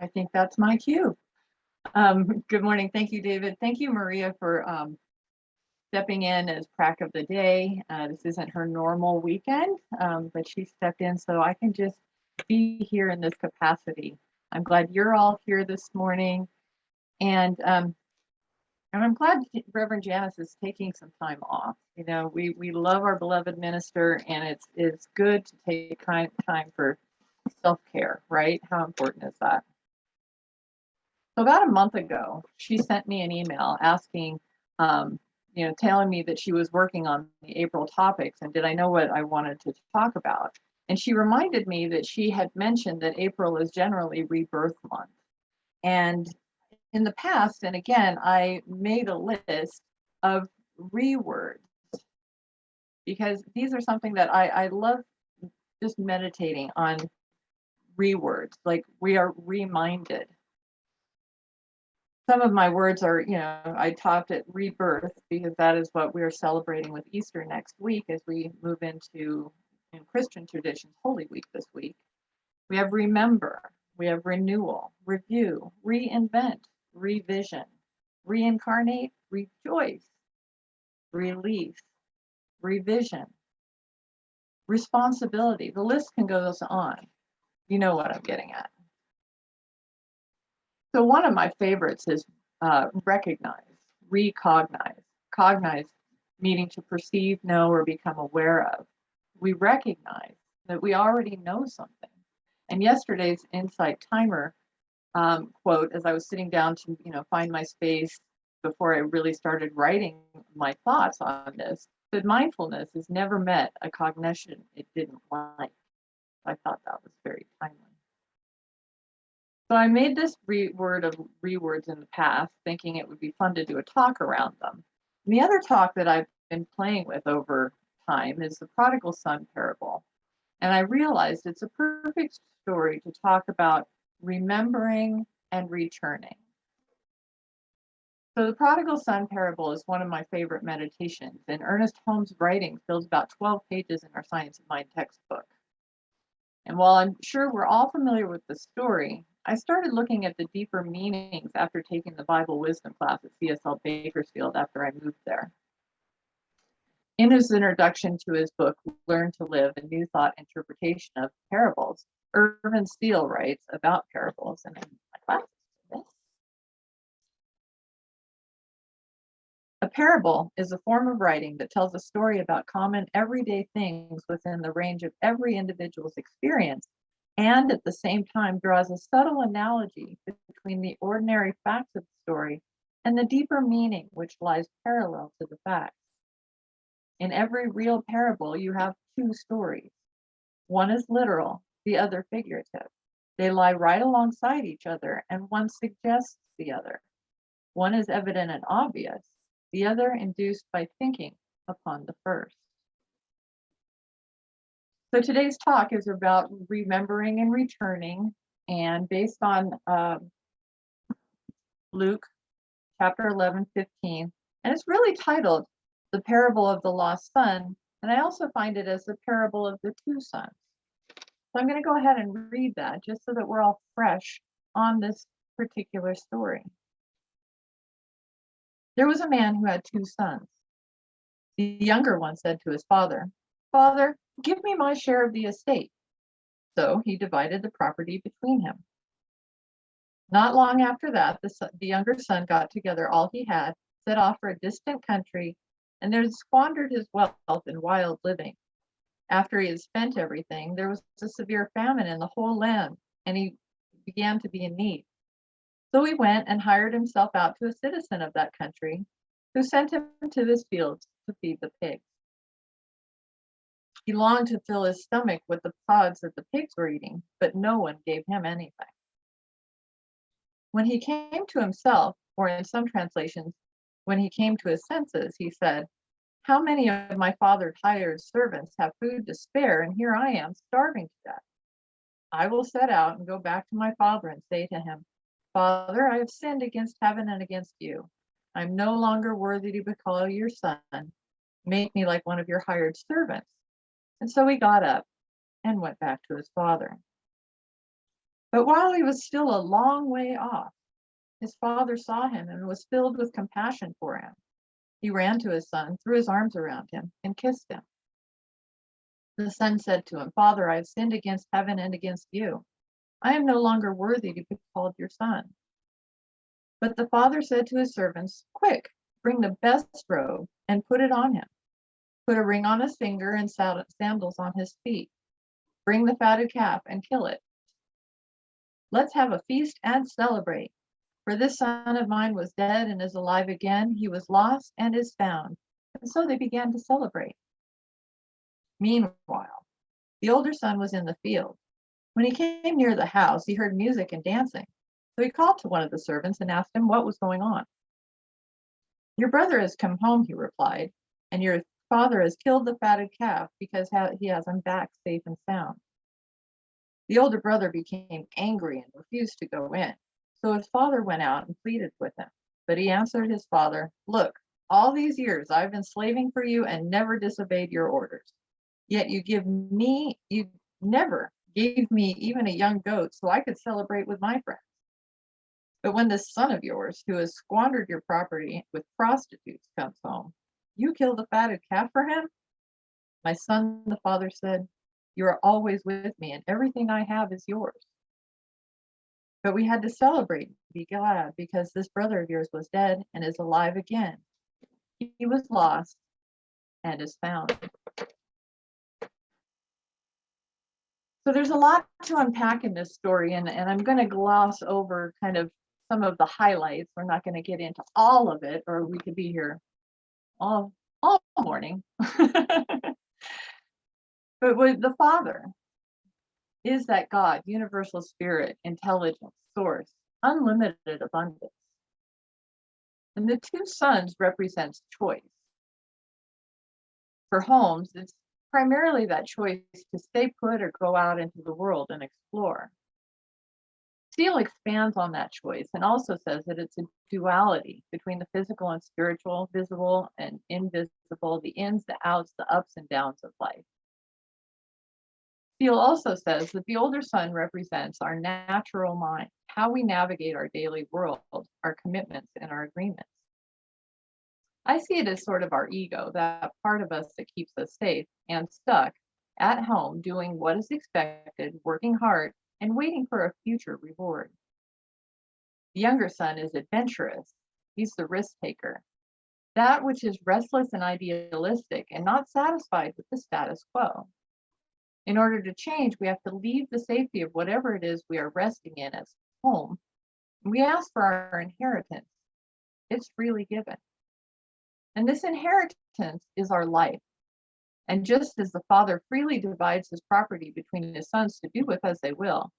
I think that's my cue. Good morning. Thank you, David. Thank you, Maria, for stepping in as prac of the day. This isn't her normal weekend, but she stepped in so I can just be here in this capacity. I'm glad you're all here this morning. And I'm glad Reverend Janice is taking some time off. You know, we love our beloved minister, and it's good to take time for self-care, right? How important is that? So about a month ago, she sent me an email asking, telling me that she was working on the April topics and did I know what I wanted to talk about? And she reminded me that she had mentioned that April is generally rebirth month. And in the past, and again, I made a list of rewords because these are something that I love just meditating on rewords, like we are reminded. Some of my words are, I talked at rebirth because that is what we are celebrating with Easter next week as we move into, in Christian traditions, Holy Week this week. We have remember, we have renewal, review, reinvent, revision, reincarnate, rejoice, release, revision, responsibility. The list can go on. You know what I'm getting at. So one of my favorites is recognize, recognize, cognize, meaning to perceive, know, or become aware of. We recognize that we already know something. And yesterday's Insight Timer quote, as I was sitting down to, find my space before I really started writing my thoughts on this, said mindfulness has never met a cognition it didn't like. I thought that was very timely. So I made this rewords in the past, thinking it would be fun to do a talk around them. And the other talk that I've been playing with over time is the prodigal son parable. And I realized it's a perfect story to talk about remembering and returning. So the prodigal son parable is one of my favorite meditations, and Ernest Holmes' writing fills about 12 pages in our Science of Mind textbook. And while I'm sure we're all familiar with the story, I started looking at the deeper meanings after taking the Bible wisdom class at CSL Bakersfield after I moved there. In his introduction to his book, Learn to Live, a New Thought Interpretation of Parables, Irvin Steele writes about parables, and my class is this. A parable is a form of writing that tells a story about common everyday things within the range of every individual's experience, and at the same time draws a subtle analogy between the ordinary facts of the story and the deeper meaning which lies parallel to the facts. In every real parable, you have two stories. One is literal, the other figurative. They lie right alongside each other, and one suggests the other. One is evident and obvious, the other induced by thinking upon the first. So today's talk is about remembering and returning, and based on Luke chapter 11:15, and it's really titled The Parable of the Lost Son, and I also find it as the parable of the two sons. So I'm going to go ahead and read that just so that we're all fresh on this particular story. There was a man who had two sons. The younger one said to his father, "Father, give me my share of the estate." So he divided the property between him. Not long after that, the younger son got together all he had, set off for a distant country, and there squandered his wealth in wild living. After he had spent everything, there was a severe famine in the whole land, and he began to be in need. So he went and hired himself out to a citizen of that country, who sent him to his fields to feed the pigs. He longed to fill his stomach with the pods that the pigs were eating, but no one gave him anything. When he came to himself, or in some translations, when he came to his senses, he said, "How many of my father's hired servants have food to spare, and here I am starving to death? I will set out and go back to my father and say to him, 'Father, I have sinned against heaven and against you. I am no longer worthy to be called your son. Make me like one of your hired servants.'" And so he got up and went back to his father. But while he was still a long way off, his father saw him and was filled with compassion for him. He ran to his son, threw his arms around him, and kissed him. The son said to him, "Father, I have sinned against heaven and against you. I am no longer worthy to be called your son." But the father said to his servants, "Quick, bring the best robe and put it on him. Put a ring on his finger and sandals on his feet. Bring the fatted calf and kill it. Let's have a feast and celebrate. For this son of mine was dead and is alive again. He was lost and is found." And so they began to celebrate. Meanwhile, the older son was in the field. When he came near the house, he heard music and dancing. So he called to one of the servants and asked him what was going on. "Your brother has come home," he replied, "and your father has killed the fatted calf because he has him back safe and sound." The older brother became angry and refused to go in. So his father went out and pleaded with him. But he answered his father, "Look, all these years I've been slaving for you and never disobeyed your orders. Yet you never gave me even a young goat so I could celebrate with my friends. But when this son of yours, who has squandered your property with prostitutes, comes home, you kill the fatted calf for him?" "My son," the father said, "you are always with me and everything I have is yours. But we had to celebrate and be glad because this brother of yours was dead and is alive again. He was lost and is found." So there's a lot to unpack in this story, and I'm going to gloss over kind of some of the highlights. We're not going to get into all of it, or we could be here all morning. But with the Father is that God, universal spirit, intelligence, source, unlimited abundance. And the two sons represents choice. For Holmes, it's primarily that choice to stay put or go out into the world and explore. Steele expands on that choice and also says that it's a duality between the physical and spiritual, visible and invisible, the ins, the outs, the ups and downs of life. Steele also says that the older son represents our natural mind, how we navigate our daily world, our commitments and our agreements. I see it as sort of our ego, that part of us that keeps us safe and stuck at home doing what is expected, working hard, and waiting for a future reward. The younger son is adventurous. He's the risk taker, that which is restless and idealistic and not satisfied with the status quo. In order to change, we have to leave the safety of whatever it is we are resting in as home. We ask for our inheritance. It's freely given. And this inheritance is our life. And just as the Father freely divides his property between his sons to do with as they will,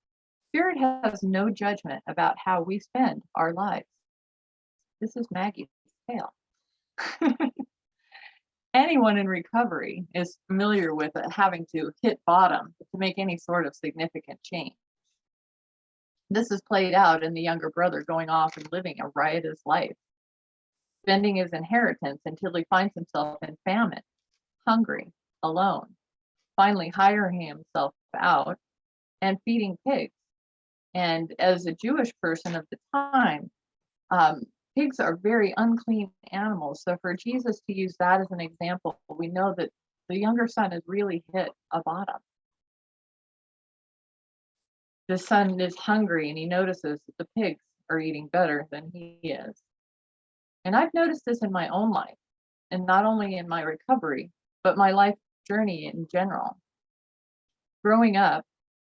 Spirit has no judgment about how we spend our lives. This is Maggie's tale. Anyone in recovery is familiar with having to hit bottom to make any sort of significant change. This is played out in the younger brother going off and living a riotous life, spending his inheritance until he finds himself in famine, hungry, alone, finally hiring himself out and feeding pigs. And as a Jewish person of the time, pigs are very unclean animals. So for Jesus to use that as an example, we know that the younger son has really hit a bottom. The son is hungry and he notices that the pigs are eating better than he is. And I've noticed this in my own life, and not only in my recovery, but my life journey in general. Growing up,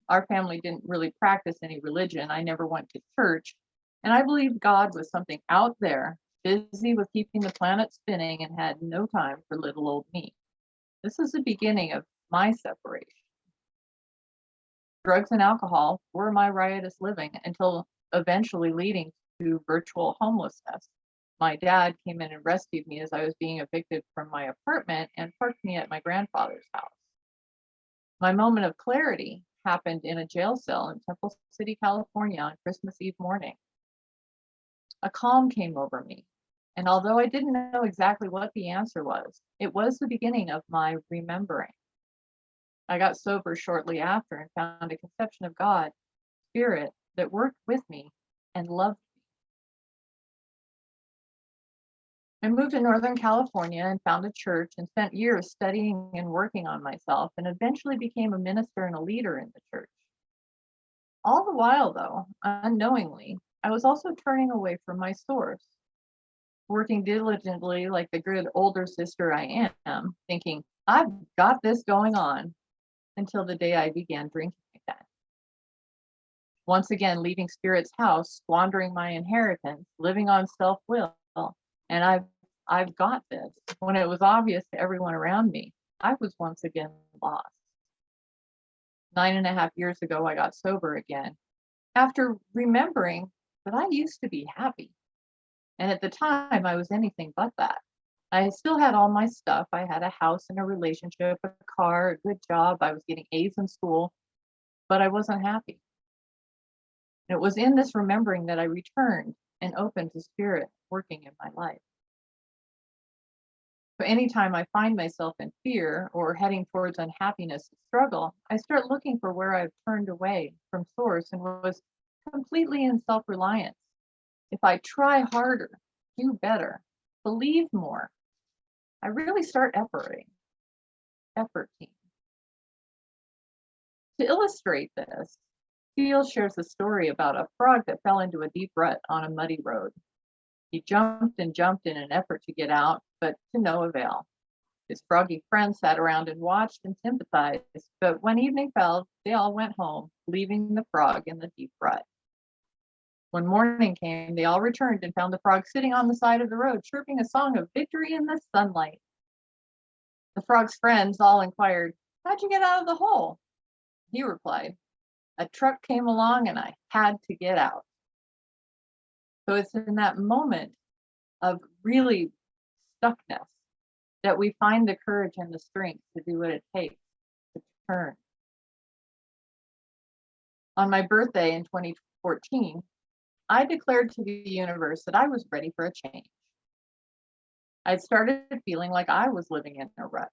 our family didn't really practice any religion. I never went to church. And I believed God was something out there, busy with keeping the planet spinning and had no time for little old me. This is the beginning of my separation. Drugs and alcohol were my riotous living until eventually leading to virtual homelessness. My dad came in and rescued me as I was being evicted from my apartment and parked me at my grandfather's house. My moment of clarity happened in a jail cell in Temple City, California on Christmas Eve morning. A calm came over me, and although I didn't know exactly what the answer was, it was the beginning of my remembering. I got sober shortly after and found a conception of God spirit that worked with me and loved me. I moved to Northern California and found a church and spent years studying and working on myself and eventually became a minister and a leader in the church. All the while, though, unknowingly, I was also turning away from my source, working diligently like the good older sister I am, thinking, I've got this going on, until the day I began drinking again. Once again, leaving Spirit's house, squandering my inheritance, living on self-will, and I've got this. When it was obvious to everyone around me, I was once again lost. 9.5 years ago, I got sober again after remembering that I used to be happy. And at the time, I was anything but that. I still had all my stuff. I had a house and a relationship, a car, a good job. I was getting A's in school, but I wasn't happy. And it was in this remembering that I returned and opened to Spirit working in my life. So anytime I find myself in fear or heading towards unhappiness and struggle, I start looking for where I've turned away from source and was completely in self-reliance. If I try harder, do better, believe more, I really start efforting. To illustrate this, Steele shares a story about a frog that fell into a deep rut on a muddy road. He jumped and jumped in an effort to get out, but to no avail. His froggy friends sat around and watched and sympathized, but when evening fell, they all went home, leaving the frog in the deep rut. When morning came, they all returned and found the frog sitting on the side of the road, chirping a song of victory in the sunlight. The frog's friends all inquired, "How'd you get out of the hole?" He replied, "A truck came along and I had to get out." So it's in that moment of really stuckness that we find the courage and the strength to do what it takes to turn. On my birthday in 2014, I declared to the universe that I was ready for a change. I'd started feeling like I was living in a rut.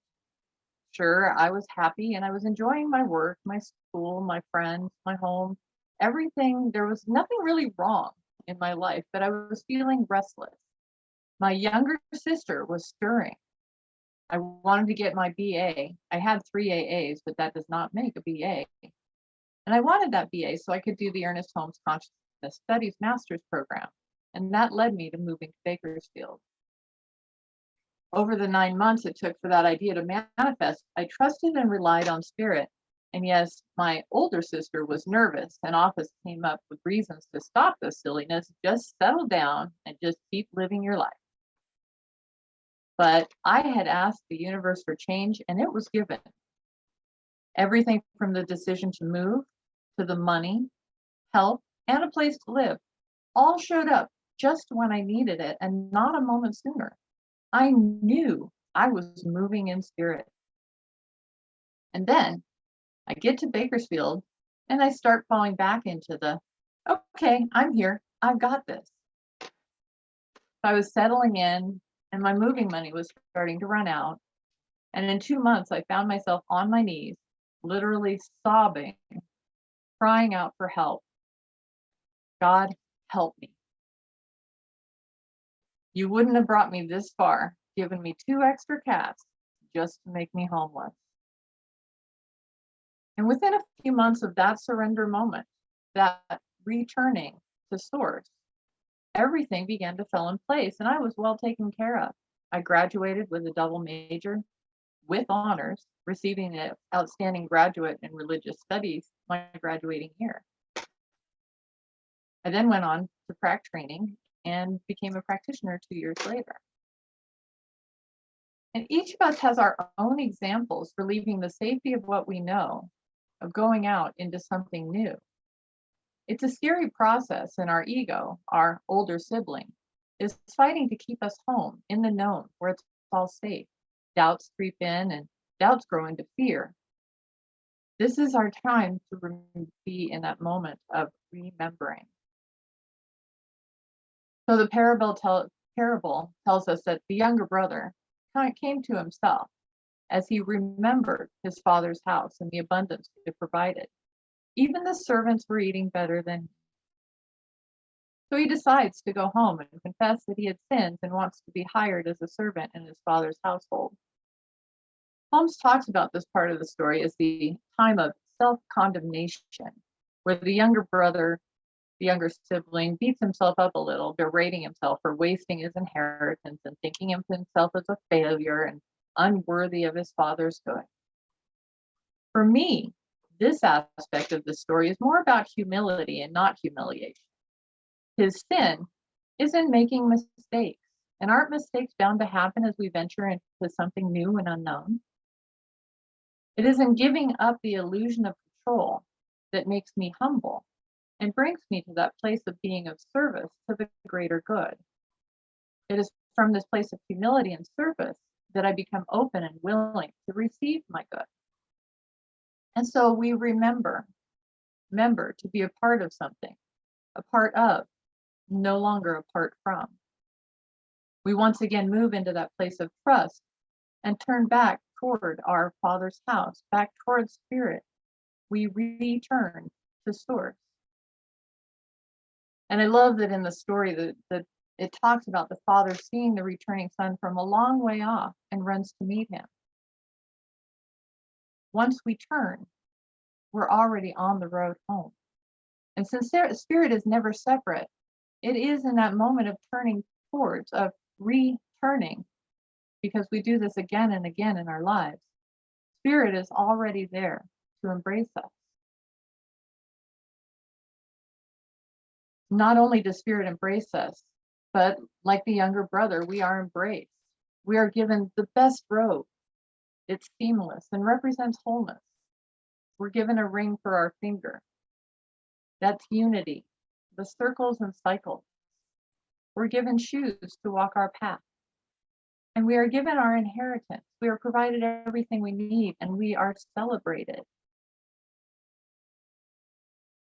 Sure, I was happy and I was enjoying my work, my school, my friends, my home, everything. There was nothing really wrong in my life, but I was feeling restless. My younger sister was stirring. I wanted to get my BA. I had 3 AAs, but that does not make a BA. And I wanted that BA so I could do the Ernest Holmes Consciousness Studies Master's Program. And that led me to moving to Bakersfield. Over the 9 months it took for that idea to manifest, I trusted and relied on Spirit. And yes, my older sister was nervous and often came up with reasons to stop this silliness, just settle down and just keep living your life. But I had asked the universe for change and it was given. Everything from the decision to move to the money, health, and a place to live all showed up just when I needed it and not a moment sooner. I knew I was moving in Spirit. And then I get to Bakersfield and I start falling back into the, okay, I'm here, I've got this. I was settling in and my moving money was starting to run out. And in 2 months, I found myself on my knees, literally sobbing, crying out for help. God, help me. You wouldn't have brought me this far, given me 2 extra cats just to make me homeless. And within a few months of that surrender moment, that returning to source, everything began to fall in place and I was well taken care of. I graduated with a double major with honors, receiving an outstanding graduate in religious studies my graduating year. I then went on to prac training and became a practitioner 2 years later. And each of us has our own examples for leaving the safety of what we know, of going out into something new. It's a scary process, and our ego, our older sibling, is fighting to keep us home in the known where it's all safe. Doubts creep in and doubts grow into fear. This is our time to be in that moment of remembering. So the parable tells us that the younger brother came to himself as he remembered his father's house and the abundance it provided. Even the servants were eating better than he. So he decides to go home and confess that he had sinned and wants to be hired as a servant in his father's household. Holmes talks about this part of the story as the time of self-condemnation, where the younger brother, the younger sibling, beats himself up a little, berating himself for wasting his inheritance and thinking of himself as a failure and unworthy of his father's good. For me, this aspect of the story is more about humility and not humiliation. His sin is in making mistakes. And aren't mistakes bound to happen as we venture into something new and unknown? It is in giving up the illusion of control that makes me humble and brings me to that place of being of service to the greater good. It is from this place of humility and service that I become open and willing to receive my good. And so we remember to be a part of something, a part of, no longer apart from. We once again move into that place of trust and turn back toward our Father's house, back toward Spirit. We return to Source. And I love that in the story that it talks about the father seeing the returning son from a long way off and runs to meet him. Once we turn, we're already on the road home. And since Spirit is never separate, it is in that moment of turning towards, of returning, because we do this again and again in our lives. Spirit is already there to embrace us. Not only does Spirit embrace us, but like the younger brother, we are embraced. We are given the best robe. It's seamless and represents wholeness. We're given a ring for our finger. That's unity, the circles and cycles. We're given shoes to walk our path. And we are given our inheritance. We are provided everything we need, and we are celebrated.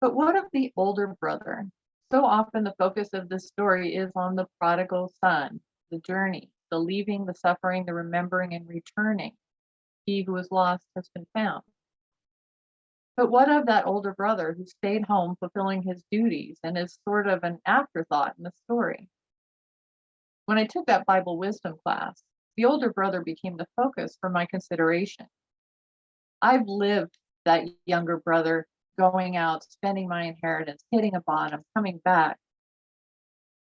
But what of the older brother? So often the focus of this story is on the prodigal son, the journey, the leaving, the suffering, the remembering, and returning. He who was lost has been found. But what of that older brother who stayed home fulfilling his duties and is sort of an afterthought in the story? When I took that Bible wisdom class, the older brother became the focus for my consideration. I've lived that younger brother going out, spending my inheritance, hitting a bottom, coming back.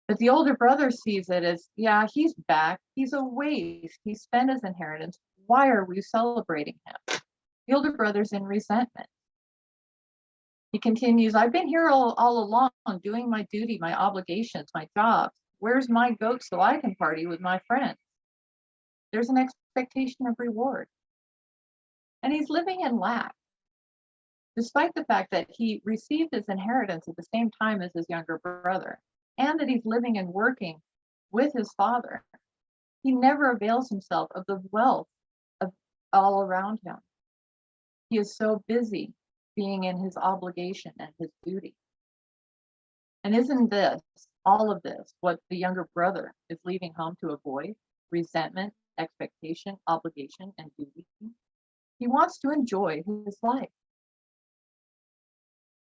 But the older brother sees it as, yeah, he's back. He's a waste. He spent his inheritance. Why are we celebrating him? The older brother's in resentment. He continues, I've been here all along, doing my duty, my obligations, my jobs. Where's my goat so I can party with my friends? There's an expectation of reward. And he's living in lack, despite the fact that he received his inheritance at the same time as his younger brother, and that he's living and working with his father. He never avails himself of the wealth of all around him. He is so busy being in his obligation and his duty. And isn't this, all of this, what the younger brother is leaving home to avoid? Resentment, expectation, obligation, and duty. He wants to enjoy his life.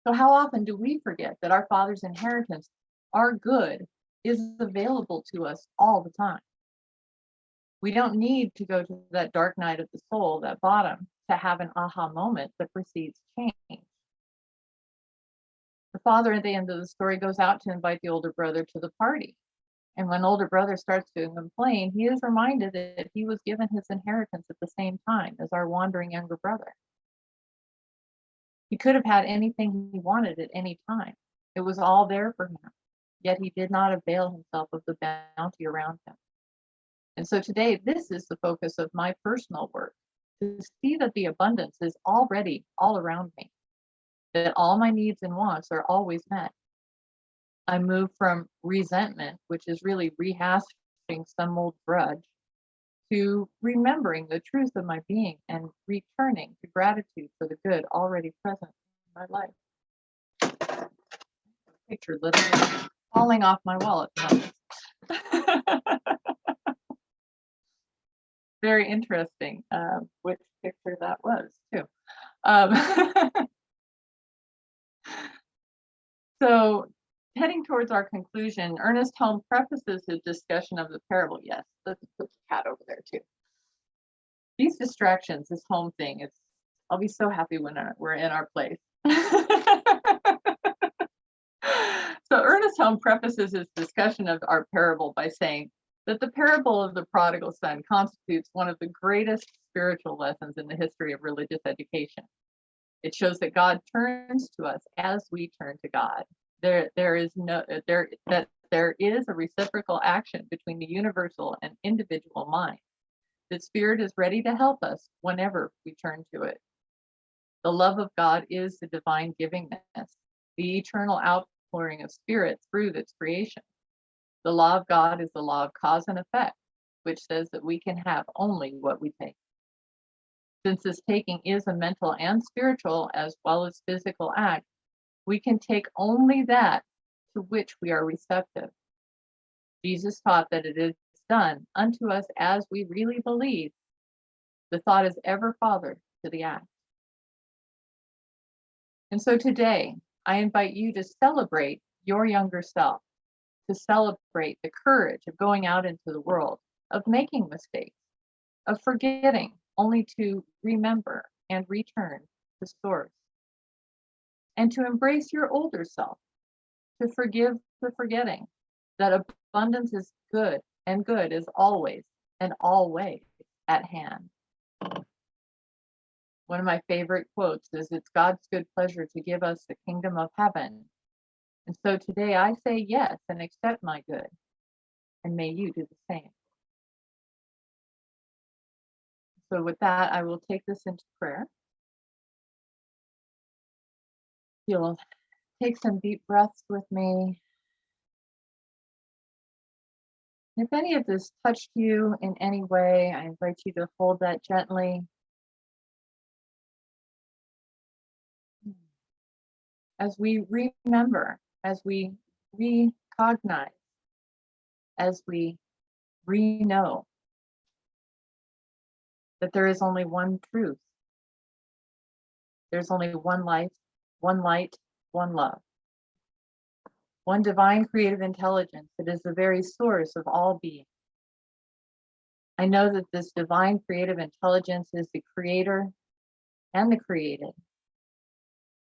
So how often do we forget that our Father's inheritance, our good, is available to us all the time? We don't need to go to that dark night of the soul, that bottom, to have an aha moment that precedes change. The father at the end of the story goes out to invite the older brother to the party. And when older brother starts to complain, he is reminded that he was given his inheritance at the same time as our wandering younger brother. He could have had anything he wanted at any time. It was all there for him, yet he did not avail himself of the bounty around him. And so today, this is the focus of my personal work, to see that the abundance is already all around me, that all my needs and wants are always met. I move from resentment, which is really rehashing some old grudge, to remembering the truth of my being and returning to gratitude for the good already present in my life. Picture literally falling off my wall at the moment. Very interesting which picture that was too. So, heading towards our conclusion, Ernest Holmes prefaces his discussion of the parable. Yes, let's put the cat over there too. These distractions, this home thing, I'll be so happy when we're in our place. So Ernest Holmes prefaces his discussion of our parable by saying that the parable of the prodigal son constitutes one of the greatest spiritual lessons in the history of religious education. It shows that God turns to us as we turn to God. There is a reciprocal action between the universal and individual mind. The Spirit is ready to help us whenever we turn to it. The love of God is the divine givingness, the eternal outpouring of Spirit through its creation. The law of God is the law of cause and effect, which says that we can have only what we take. Since this taking is a mental and spiritual as well as physical act, we can take only that to which we are receptive. Jesus taught that it is done unto us as we really believe. The thought is ever father to the act. And so today, I invite you to celebrate your younger self, to celebrate the courage of going out into the world, of making mistakes, of forgetting, only to remember and return to source, and to embrace your older self, to forgive the forgetting, that abundance is good and good is always and always at hand. One of my favorite quotes is, "It's God's good pleasure to give us the kingdom of heaven." And so today I say yes and accept my good, and may you do the same. So with that, I will take this into prayer. You'll take some deep breaths with me. If any of this touched you in any way, I invite you to hold that gently. As we remember, as we recognize, as we re-know that there is only one truth. There's only one life, one light, one love. One divine creative intelligence that is the very source of all being. I know that this divine creative intelligence is the creator and the created.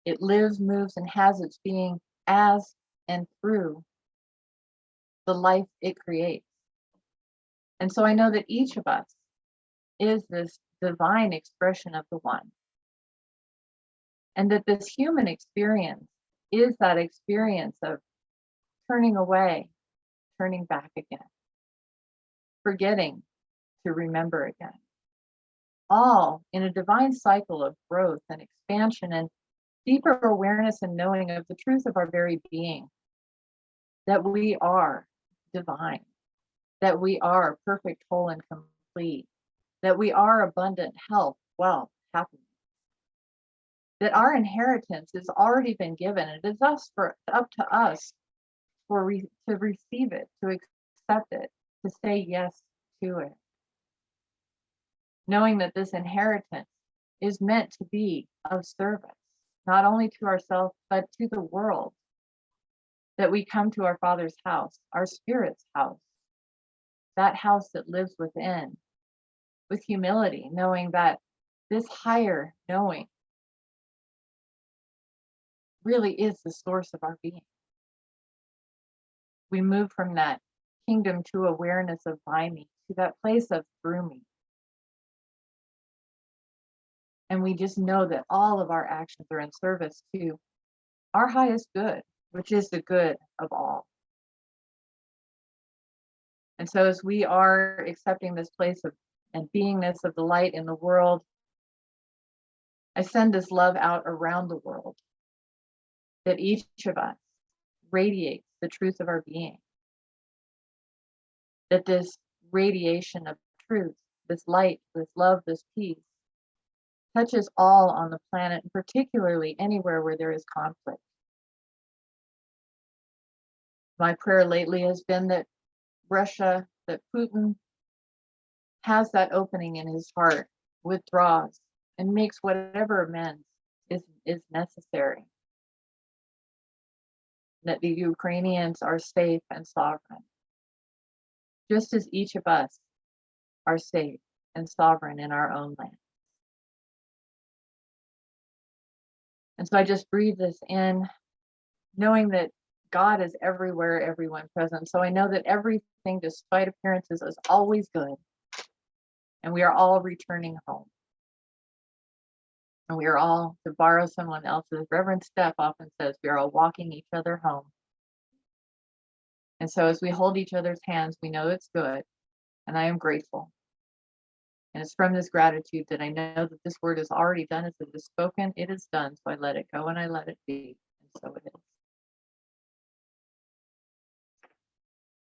It lives, moves, and has its being as and through the life it creates. And so I know that each of us is this divine expression of the one. And that this human experience is that experience of turning away, turning back again, forgetting to remember again. All in a divine cycle of growth and expansion and deeper awareness and knowing of the truth of our very being, that we are divine, that we are perfect, whole, and complete, that we are abundant health, wealth, happiness, that our inheritance has already been given. It is up to us to receive it, to accept it, to say yes to it. Knowing that this inheritance is meant to be of service, not only to ourselves, but to the world. That we come to our Father's house, our Spirit's house, that house that lives within, with humility, knowing that this higher knowing really is the source of our being. We move from that kingdom to awareness of by me, to that place of through me. And we just know that all of our actions are in service to our highest good, which is the good of all. And so as we are accepting this place of and beingness of the light in the world, I send this love out around the world, that each of us radiates the truth of our being. That this radiation of truth, this light, this love, this peace, touches all on the planet, and particularly anywhere where there is conflict. My prayer lately has been that Russia, that Putin has that opening in his heart, withdraws, and makes whatever amends is necessary. that the Ukrainians are safe and sovereign, just as each of us are safe and sovereign in our own land. And so I just breathe this in, knowing that God is everywhere, everyone present. So I know that everything, despite appearances, is always good. And we are all returning home. And we are all, to borrow someone else's, Reverend Steph often says, we are all walking each other home. And so as we hold each other's hands, we know it's good. And I am grateful. And it's from this gratitude that I know that this word is already done. As it is spoken, it is done. So I let it go and I let it be. And so it is.